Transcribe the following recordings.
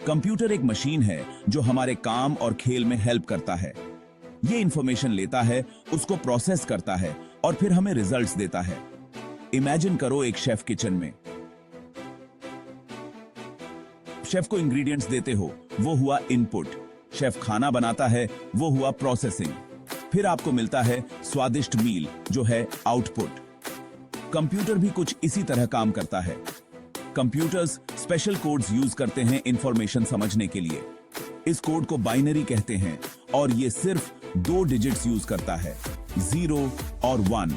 Computer एक machine है जो हमारे काम और खेल में हेल्प करता है। ये इंफॉर्मेशन लेता है, उसको प्रोसेस करता है और फिर हमें रिजल्ट्स देता है। इमेजिन करो एक शेफ किचन में। शेफ को इंग्रेडिएंट्स देते हो, वो हुआ इनपुट। शेफ खाना बनाता है, वो हुआ प्रोसेसिंग। फिर आपको मिलता है स्वादिष्ट मील, जो है आउटपुट। कंप्यूटर भी कुछ इसी तरह काम करता है। कंप्यूटर्स स्पेशल कोड्स यूज करते हैं इंफॉर्मेशन समझने के लिए। इस कोड को बाइनरी कहते हैं और ये सिर्फ 2 डिजिट्स यूज करता है, 0 और 1।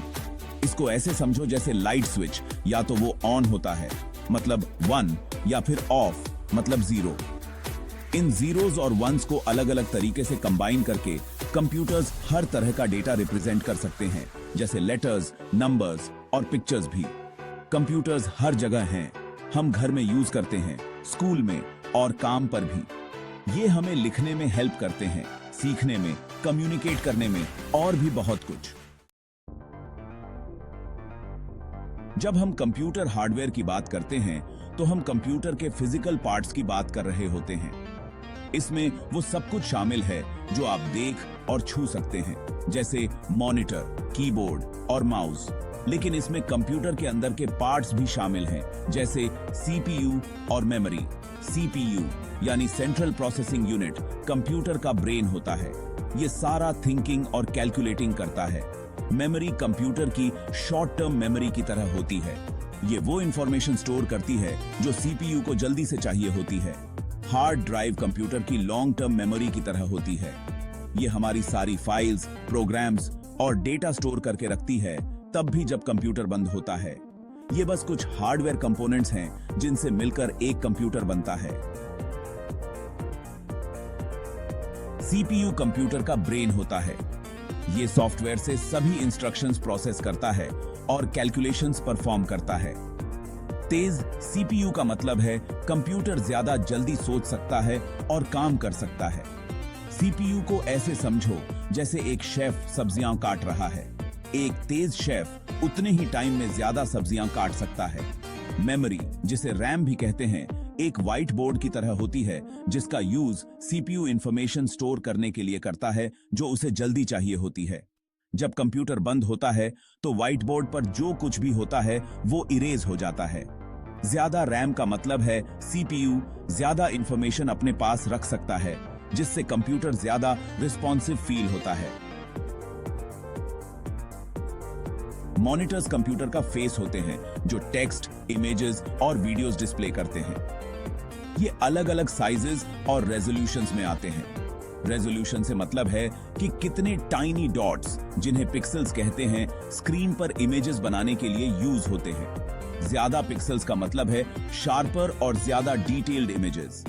इसको ऐसे समझो जैसे लाइट स्विच, या तो वो ऑन होता है मतलब 1, या फिर ऑफ मतलब 0। इन जीरोस और वंस को अलग अलग तरीके से कंबाइन करके कंप्यूटर्स हर तरह का डेटा रिप्रेजेंट कर सकते हैं, जैसे लेटर्स, नंबर्स और पिक्चर्स भी। कंप्यूटर्स हर जगह हैं। हम घर में यूज करते हैं, स्कूल में और काम पर भी। ये हमें लिखने में हेल्प करते हैं, सीखने में, कम्युनिकेट करने में और भी बहुत कुछ। जब हम कंप्यूटर हार्डवेयर की बात करते हैं तो हम कंप्यूटर के फिजिकल पार्ट्स की बात कर रहे होते हैं। इसमें वो सब कुछ शामिल है जो आप देख और छू सकते हैं, जैसे मॉनिटर, कीबोर्ड और माउस। लेकिन इसमें कंप्यूटर के अंदर के पार्ट्स भी शामिल हैं, जैसे सीपीयू और मेमोरी। सीपीयू यानी सेंट्रल प्रोसेसिंग यूनिट कंप्यूटर का ब्रेन होता है। ये सारा थिंकिंग और कैलकुलेटिंग करता है। मेमोरी कंप्यूटर की शॉर्ट टर्म मेमोरी की तरह होती है। ये वो इंफॉर्मेशन स्टोर करती है जो सीपीयू को जल्दी से चाहिए होती है। हार्ड ड्राइव कंप्यूटर की लॉन्ग टर्म मेमोरी की तरह होती है। ये हमारी सारी फाइल्स, प्रोग्राम्स और डेटा स्टोर करके रखती है, तब भी जब कंप्यूटर बंद होता है। ये बस कुछ हार्डवेयर कंपोनेंट्स हैं जिनसे मिलकर एक कंप्यूटर बनता है। सीपीयू कंप्यूटर का ब्रेन होता है। ये सॉफ्टवेयर से सभी इंस्ट्रक्शंस प्रोसेस करता है और कैलकुलेशंस परफॉर्म करता है। तेज सीपीयू का मतलब है कंप्यूटर ज्यादा जल्दी सोच सकता है और काम कर सकता है। सीपीयू को ऐसे समझो जैसे एक शेफ सब्जियां काट रहा है। एक तेज शेफ उतने ही टाइम में ज्यादा सब्जियां काट सकता है। मेमोरी, जिसे रैम भी कहते हैं, एक व्हाइट बोर्ड की तरह होती है जिसका यूज सीपीयू इंफॉर्मेशन स्टोर करने के लिए करता है जो उसे जल्दी चाहिए होती है। जब कंप्यूटर बंद होता है तो व्हाइट बोर्ड पर जो कुछ भी होता है वो इरेज हो जाता है। ज्यादा रैम का मतलब है सीपीयू ज्यादा इंफॉर्मेशन अपने पास रख सकता है, जिससे कंप्यूटर ज्यादा रिस्पॉन्सिव फील होता है। मॉनिटर्स कंप्यूटर का फेस होते हैं जो टेक्स्ट, इमेजेस और वीडियोस डिस्प्ले करते हैं। ये अलग अलग साइजेस और रेजोल्यूशंस में आते हैं। रेजोल्यूशन से मतलब है कि कितने टाइनी डॉट्स, जिन्हें पिक्सेल्स कहते हैं, स्क्रीन पर इमेजेस बनाने के लिए यूज होते हैं। ज्यादा पिक्सेल्स का मतलब है शार्पर और ज्यादा डिटेल्ड इमेजेस।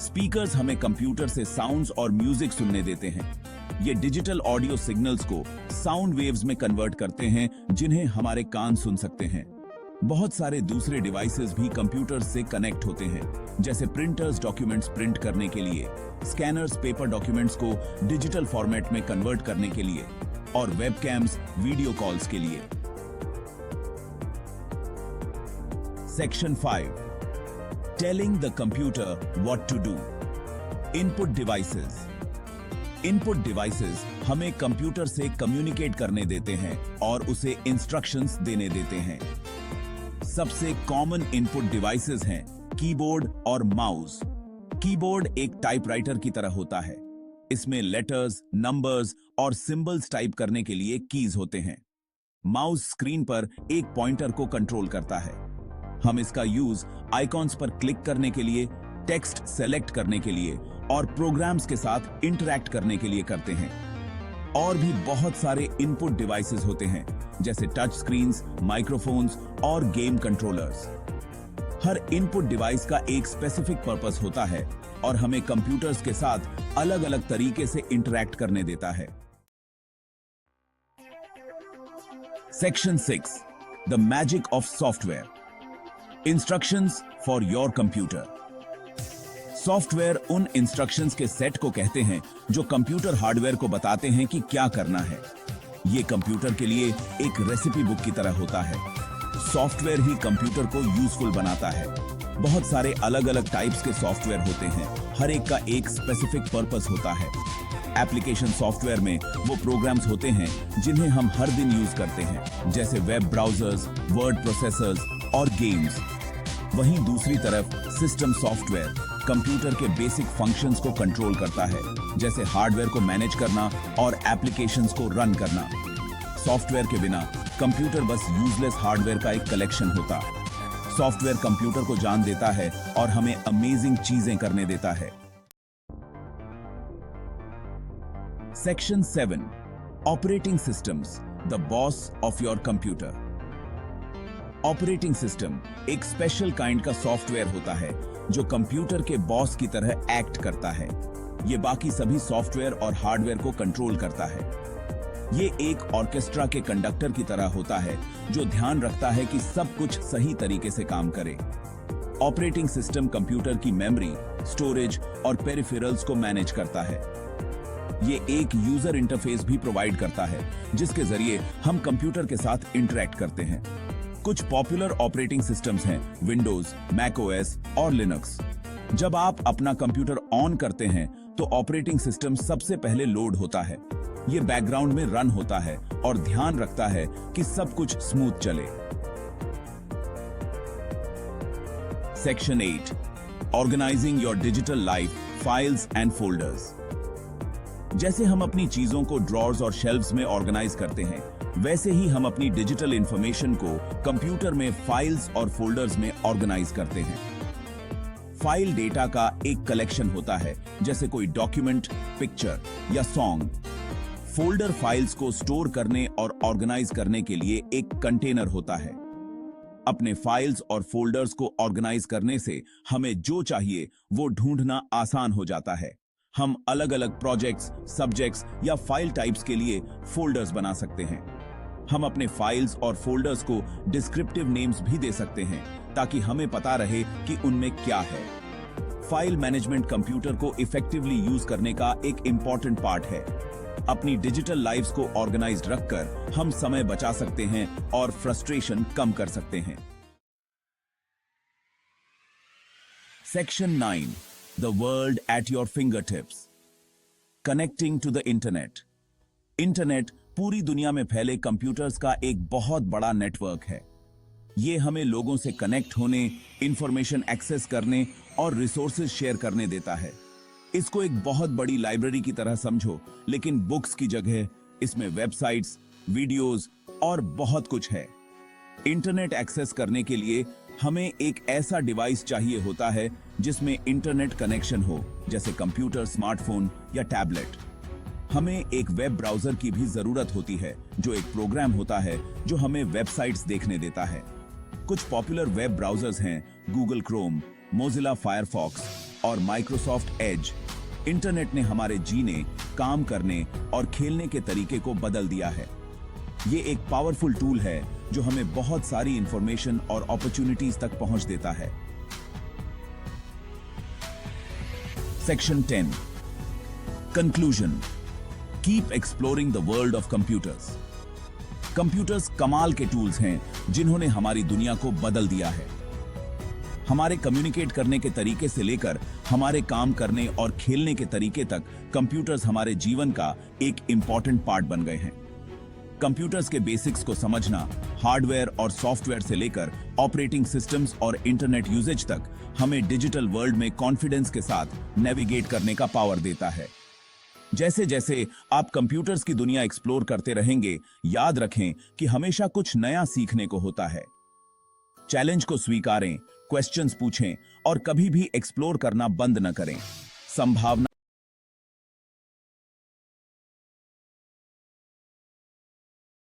स्पीकर्स हमें कंप्यूटर से साउंड्स और म्यूजिक सुनने देते हैं। ये डिजिटल ऑडियो सिग्नल्स को साउंड वेव्स में कन्वर्ट करते हैं, जिन्हें हमारे कान सुन सकते हैं। बहुत सारे दूसरे डिवाइसेस भी कंप्यूटर से कनेक्ट होते हैं, जैसे प्रिंटर्स डॉक्यूमेंट्स प्रिंट करने के लिए, स्कैनर्स पेपर डॉक्यूमेंट्स को डिजिटल फॉर्मेट में कन्वर्ट करने के लिए, और वेबकैम्स वीडियो कॉल्स के लिए। Section 5, telling the computer what to do. Input devices. Input devices हमें कंप्यूटर से कम्युनिकेट करने देते हैं और उसे इंस्ट्रक्शंस देने देते हैं। सबसे कॉमन इनपुट डिवाइसेस हैं कीबोर्ड और माउस। कीबोर्ड एक टाइपराइटर की तरह होता है। इसमें लेटर्स, नंबर्स और सिंबल्स टाइप करने के लिए कीज होते हैं। माउस स्क्रीन पर एक पॉइंटर को कंट्रोल करता है। हम इसका यूज आइकॉन्स पर क्लिक करने के लिए, टेक्स्ट सेलेक्ट करने के लिए और प्रोग्राम्स के साथ इंटरैक्ट करने के लिए करते हैं। और भी बहुत सारे इनपुट डिवाइसेस होते हैं, जैसे टच स्क्रीन्स, माइक्रोफोन्स और गेम कंट्रोलर्स। हर इनपुट डिवाइस का एक स्पेसिफिक पर्पस होता है और हमें कंप्यूटर्स के साथ अलग अलग तरीके से इंटरैक्ट करने देता है। Section 6, the magic of software. Instructions for your computer. Software उन इंस्ट्रक्शंस के सेट को कहते हैं जो कंप्यूटर हार्डवेयर को बताते हैं कि क्या करना है। ये कंप्यूटर के लिए एक रेसिपी बुक की तरह होता है। सॉफ्टवेयर ही कंप्यूटर को यूजफुल बनाता है। बहुत सारे अलग अलग टाइप्स के सॉफ्टवेयर होते हैं, हर एक का एक स्पेसिफिक पर्पस होता है। एप्लीकेशन सॉफ्टवेयर में वो प्रोग्राम्स होते हैं जिन्हें हम हर दिन यूज करते हैं, जैसे वेब ब्राउजर्स, वर्ड प्रोसेसर्स और गेम्स। वहीं दूसरी तरफ सिस्टम सॉफ्टवेयर कंप्यूटर के बेसिक फंक्शंस को कंट्रोल करता है, जैसे हार्डवेयर को मैनेज करना और एप्लीकेशंस को रन करना। सॉफ्टवेयर के बिना कंप्यूटर बस यूजलेस हार्डवेयर का एक कलेक्शन होता। सॉफ्टवेयर कंप्यूटर को जान देता है और हमें अमेजिंग चीजें करने देता है। Section 7, operating systems, the boss of your computer. Operating system एक स्पेशल काइंड का सॉफ्टवेयर होता है जो कंप्यूटर के बॉस की तरह एक्ट करता है। ये बाकी सभी सॉफ्टवेयर और हार्डवेयर को कंट्रोल करता है। ये एक ऑर्केस्ट्रा के कंडक्टर की तरह होता है जो ध्यान रखता है कि सब कुछ सही तरीके से काम करे। ऑपरेटिंग सिस्टम कंप्यूटर की मेमोरी, स्टोरेज और पेरिफेरल्स को मैनेज करता है। ये एक यूजर इंटरफेस भी प्रोवाइड करता है जिसके जरिए हम कंप्यूटर के साथ इंटरैक्ट करते हैं। कुछ पॉपुलर ऑपरेटिंग सिस्टम्स हैं विंडोज, मैकओएस और लिनक्स। जब आप अपना कंप्यूटर ऑन करते हैं तो ऑपरेटिंग सिस्टम सबसे पहले लोड होता है। ये बैकग्राउंड में रन होता है और ध्यान रखता है कि सब कुछ स्मूथ चले। Section 8, organising your digital life, files and folders. जैसे हम अपनी चीजों को ड्रॉर्स और शेल्व्स में ऑर्गेनाइज करते हैं, वैसे ही हम अपनी डिजिटल इंफॉर्मेशन को कंप्यूटर में फाइल्स और फोल्डर्स में ऑर्गेनाइज करते हैं। फाइल डेटा का एक कलेक्शन होता है, जैसे कोई डॉक्यूमेंट, पिक्चर या सॉन्ग। फोल्डर फाइल्स को स्टोर करने और ऑर्गेनाइज करने के लिए एक कंटेनर होता है। अपने फाइल्स और फोल्डर्स को ऑर्गेनाइज करने से हमें जो चाहिए वो ढूंढना आसान हो जाता है। हम अलग अलग प्रोजेक्ट्स, सब्जेक्ट्स या फाइल टाइप्स के लिए फोल्डर्स बना सकते हैं। हम अपने फाइल्स और फोल्डर्स को डिस्क्रिप्टिव नेम्स भी दे सकते हैं ताकि हमें पता रहे कि उनमें क्या है। फाइल मैनेजमेंट कंप्यूटर को इफेक्टिवली यूज करने का एक इंपॉर्टेंट पार्ट है। अपनी डिजिटल लाइव्स को ऑर्गेनाइज्ड रखकर हम समय बचा सकते हैं और फ्रस्ट्रेशन कम कर सकते हैं। Section 9, the world at your fingertips, connecting to the internet. Internet पूरी दुनिया में फैले कंप्यूटर्स का एक बहुत बड़ा नेटवर्क है। ये हमें लोगों से कनेक्ट होने, इंफॉर्मेशन एक्सेस करने और रिसोर्सेज शेयर करने देता है। इसको एक बहुत बड़ी लाइब्रेरी की तरह समझो, लेकिन बुक्स की जगह इसमें वेबसाइट्स, वीडियोस और बहुत कुछ है। इंटरनेट एक्सेस करने के लिए हमें एक ऐसा डिवाइस चाहिए होता है जिसमें इंटरनेट कनेक्शन हो, जैसे कंप्यूटर, स्मार्टफोन या टैबलेट। हमें एक वेब ब्राउजर की भी जरूरत होती है, जो एक प्रोग्राम होता है जो हमें वेबसाइट्स देखने देता है। कुछ पॉपुलर वेब ब्राउजर्स हैं गूगल क्रोम, मोजिला फायरफॉक्स और माइक्रोसॉफ्ट एज। इंटरनेट ने हमारे जीने, काम करने और खेलने के तरीके को बदल दिया है। ये एक पावरफुल टूल है जो हमें बहुत सारी इंफॉर्मेशन और अपॉर्चुनिटीज तक पहुंच देता है। Section 10, conclusion, keep exploring the world of computers. Computers कमाल के टूल्स हैं जिन्होंने हमारी दुनिया को बदल दिया है। हमारे कम्युनिकेट करने के तरीके से लेकर हमारे काम करने और खेलने के तरीके तक कंप्यूटर्स हमारे जीवन का एक इंपॉर्टेंट पार्ट बन गए हैं। कंप्यूटर्स के बेसिक्स को समझना, हार्डवेयर और सॉफ्टवेयर से लेकर ऑपरेटिंग सिस्टम्स और इंटरनेट यूजेज तक हमें डिजिटल वर्ल्ड में कॉन्फिडेंस के साथ नेविगेट करने का पावर देता है। जैसे जैसे आप कंप्यूटर्स की दुनिया एक्सप्लोर करते रहेंगे, याद रखें कि हमेशा कुछ नया सीखने को होता है। चैलेंज को स्वीकारें, क्वेश्चंस पूछें और कभी भी एक्सप्लोर करना बंद न करें। संभावना